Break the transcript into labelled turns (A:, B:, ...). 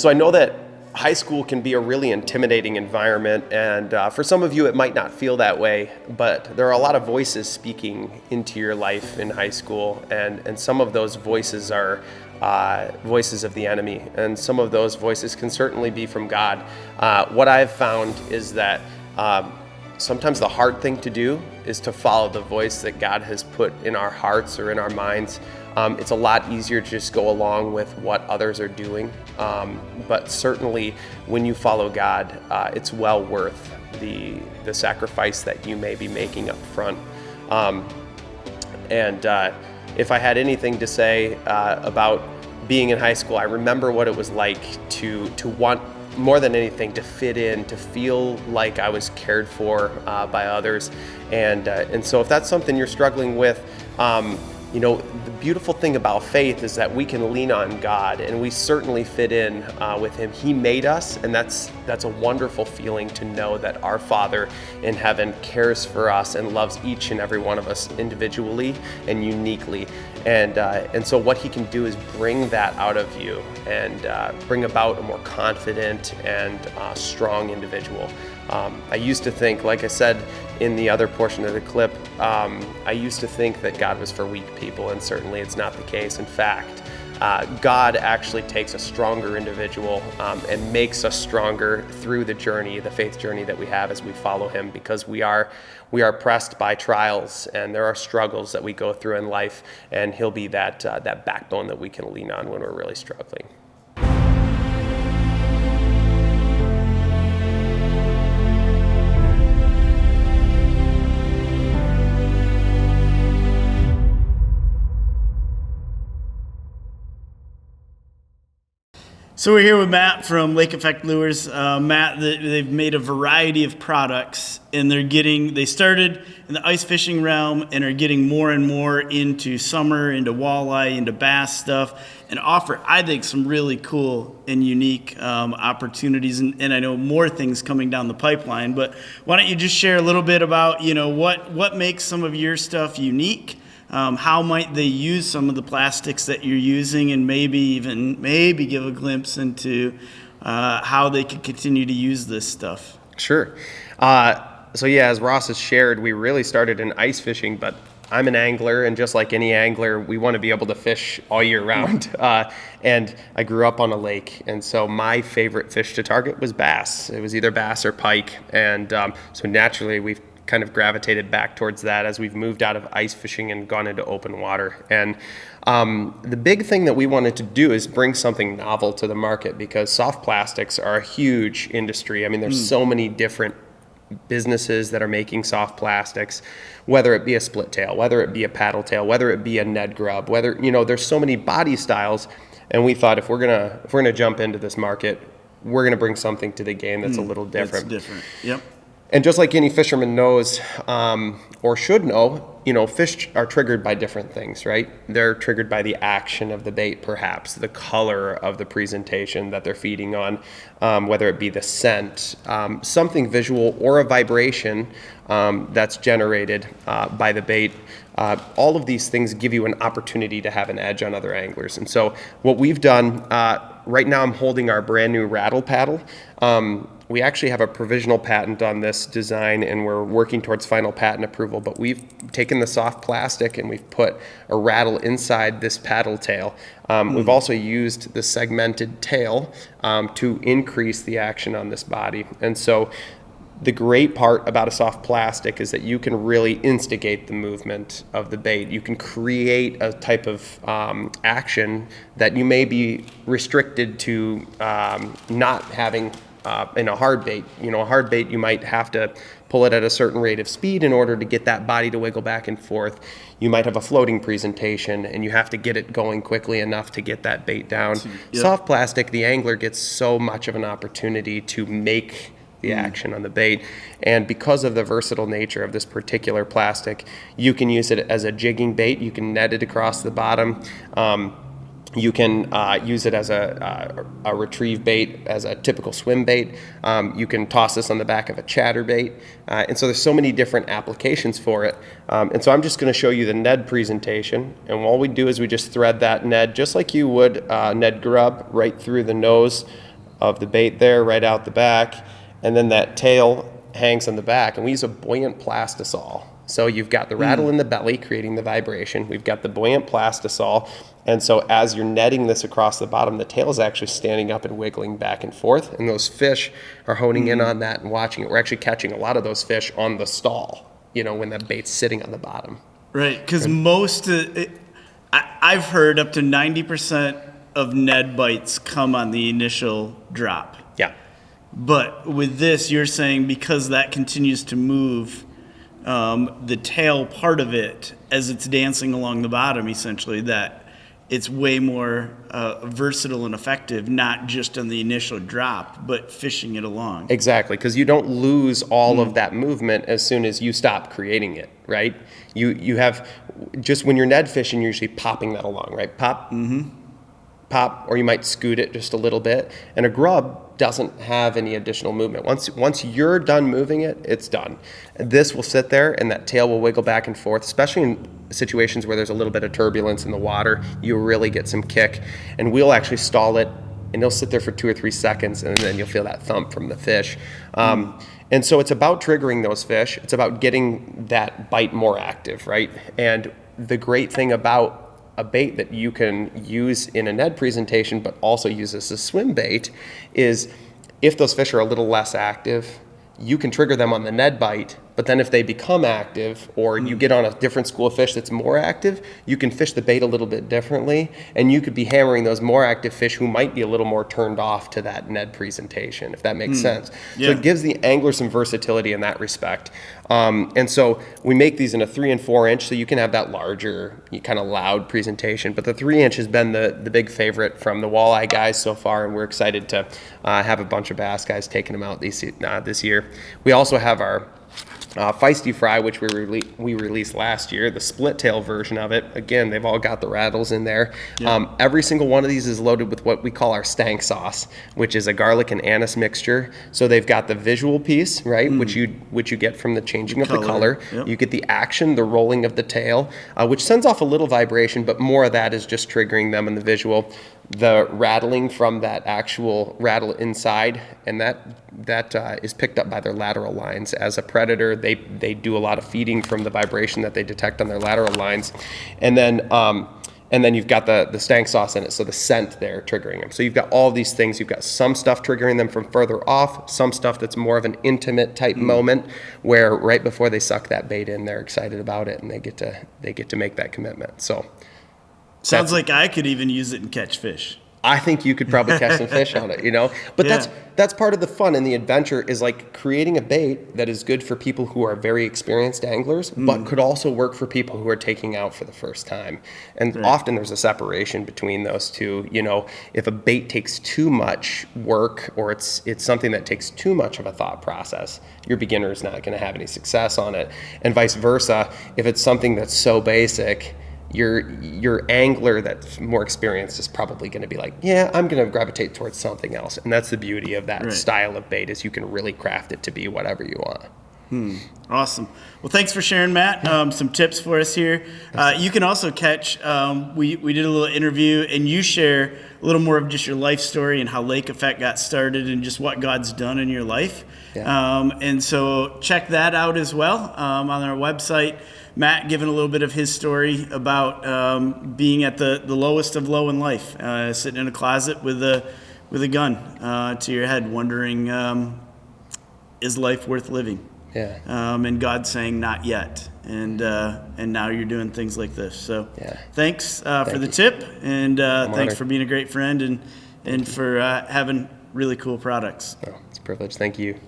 A: So I know that high school can be a really intimidating environment, and for some of you it might not feel that way, but there are a lot of voices speaking into your life in high school, and some of those voices are voices of the enemy, and some of those voices can certainly be from God. What I've found is that sometimes the hard thing to do is to follow the voice that God has put in our hearts or in our minds. It's a lot easier to just go along with what others are doing, but certainly when you follow God, it's well worth the sacrifice that you may be making up front. If I had anything to say about being in high school, I remember what it was like to want more than anything to fit in, to feel like I was cared for by others, and so if that's something you're struggling with, the beautiful thing about faith is that we can lean on God, and we certainly fit in with Him. He made us, and that's a wonderful feeling to know that our Father in heaven cares for us and loves each and every one of us individually and uniquely. And so what He can do is bring that out of you and bring about a more confident and strong individual. I used to think, like I said in the other portion of the clip, I used to think that God was for weak people, and certainly it's not the case. In fact, God actually takes a stronger individual and makes us stronger through the journey, the faith journey that we have as we follow Him, because we are pressed by trials, and there are struggles that we go through in life, and He'll be that backbone that we can lean on when we're really struggling.
B: So we're here with Matt from Lake Effect Lures. Matt, they've made a variety of products, and they started in the ice fishing realm and are getting more and more into summer, into walleye, into bass stuff, and offer, I think, some really cool and unique opportunities. And I know more things coming down the pipeline. But why don't you just share a little bit about, what makes some of your stuff unique? How might they use some of the plastics that you're using, and maybe give a glimpse into how they can continue to use this stuff?
A: Sure. As Ross has shared, we really started in ice fishing, but I'm an angler, and just like any angler, we want to be able to fish all year round. And I grew up on a lake, and so my favorite fish to target was bass. It was either bass or pike, and so naturally we've kind of gravitated back towards that as we've moved out of ice fishing and gone into open water. And the big thing that we wanted to do is bring something novel to the market, because soft plastics are a huge industry. I mean, there's so many different businesses that are making soft plastics, whether it be a split tail, whether it be a paddle tail, whether it be a Ned grub, there's so many body styles. And we thought if we're gonna jump into this market, we're gonna bring something to the game that's a little different.
B: It's different. Yep.
A: And just like any fisherman knows, or should know, fish are triggered by different things, right? They're triggered by the action of the bait, perhaps, the color of the presentation that they're feeding on, whether it be the scent, something visual, or a vibration that's generated by the bait. All of these things give you an opportunity to have an edge on other anglers. And so what we've done, right now I'm holding our brand new rattle paddle. We actually have a provisional patent on this design, and we're working towards final patent approval, but we've taken the soft plastic and we've put a rattle inside this paddle tail. We've also used the segmented tail to increase the action on this body. And so the great part about a soft plastic is that you can really instigate the movement of the bait. You can create a type of action that you may be restricted to not having in a hard bait. A hard bait, you might have to pull it at a certain rate of speed in order to get that body to wiggle back and forth. You might have a floating presentation, and you have to get it going quickly enough to get that bait down. Yep. Soft plastic, the angler gets so much of an opportunity to make the action on the bait. And because of the versatile nature of this particular plastic, you can use it as a jigging bait. You can net it across the bottom. You can use it as a retrieve bait, as a typical swim bait. You can toss this on the back of a chatterbait. And so there's so many different applications for it. And so I'm just going to show you the Ned presentation. And all we do is we just thread that Ned, just like you would Ned grub, right through the nose of the bait there right out the back, and then that tail hangs on the back, and we use a buoyant plastisol. So you've got the rattle in the belly creating the vibration. We've got the buoyant plastisol. And so as you're netting this across the bottom, the tail is actually standing up and wiggling back and forth. And those fish are honing in on that and watching it. We're actually catching a lot of those fish on the stall, when that bait's sitting on the bottom.
B: Right, because I've heard up to 90% of Ned bites come on the initial drop.
A: Yeah.
B: But with this, you're saying because that continues to move, the tail part of it as it's dancing along the bottom, essentially, that it's way more versatile and effective, not just on the initial drop, but fishing it along.
A: Exactly, because you don't lose all of that movement as soon as you stop creating it, right? You have, just when you're Ned fishing, you're usually popping that along, right? Pop, pop, or you might scoot it just a little bit. And a grub doesn't have any additional movement. Once you're done moving it, it's done. This will sit there and that tail will wiggle back and forth, especially in situations where there's a little bit of turbulence in the water. You really get some kick, and we'll actually stall it, and it'll sit there for 2 or 3 seconds, and then you'll feel that thump from the fish. And so it's about triggering those fish. It's about getting that bite more active, right? And the great thing about a bait that you can use in a Ned presentation but also use as a swim bait is if those fish are a little less active, you can trigger them on the Ned bite, but then if they become active or you get on a different school of fish that's more active, you can fish the bait a little bit differently, and you could be hammering those more active fish who might be a little more turned off to that Ned presentation, if that makes sense.
B: Yeah.
A: So it gives the angler some versatility in that respect. And so we make these in a 3 and 4 inch, so you can have that larger, kind of loud presentation. But the 3 inch has been the big favorite from the walleye guys so far, and we're excited to have a bunch of bass guys taking them out this year. We also have our Feisty Fry, which we released last year, the split tail version of it. Again, they've all got the rattles in there.
B: Yeah.
A: Every single one of these is loaded with what we call our stank sauce, which is a garlic and anise mixture. So they've got the visual piece, right, which you get from the changing of the color.
B: Yep.
A: You get the action, the rolling of the tail, which sends off a little vibration, but more of that is just triggering them in the visual. The rattling from that actual rattle inside, and that is picked up by their lateral lines. As a predator, they do a lot of feeding from the vibration that they detect on their lateral lines, and then you've got the stank sauce in it, so the scent there triggering them. So you've got all these things. You've got some stuff triggering them from further off, some stuff that's more of an intimate type moment, where right before they suck that bait in, they're excited about it and they get to make that commitment. So.
B: Sounds like I could even use it and catch fish.
A: I think you could probably catch some fish on it, But
B: Yeah.
A: that's part of the fun and the adventure is like creating a bait that is good for people who are very experienced anglers, but could also work for people who are taking out for the first time. And often there's a separation between those two. If a bait takes too much work or it's something that takes too much of a thought process, your beginner is not going to have any success on it. And vice versa, if it's something that's so basic, your angler that's more experienced is probably going to be like, yeah, I'm going to gravitate towards something else. And that's the beauty of that style of bait is you can really craft it to be whatever you want.
B: Awesome. Well, thanks for sharing, Matt. Some tips for us here. You can also catch, we did a little interview, and you share a little more of just your life story and how Lake Effect got started and just what God's done in your life.
A: Yeah.
B: And so check that out as well on our website. Matt giving a little bit of his story about being at the lowest of low in life, sitting in a closet with a gun to your head, wondering, is life worth living?
A: Yeah.
B: And God saying, not yet. And now you're doing things like this. So thanks for the tip, and thanks
A: honored.
B: for being a great friend and for having really cool products.
A: Oh, it's a privilege. Thank you.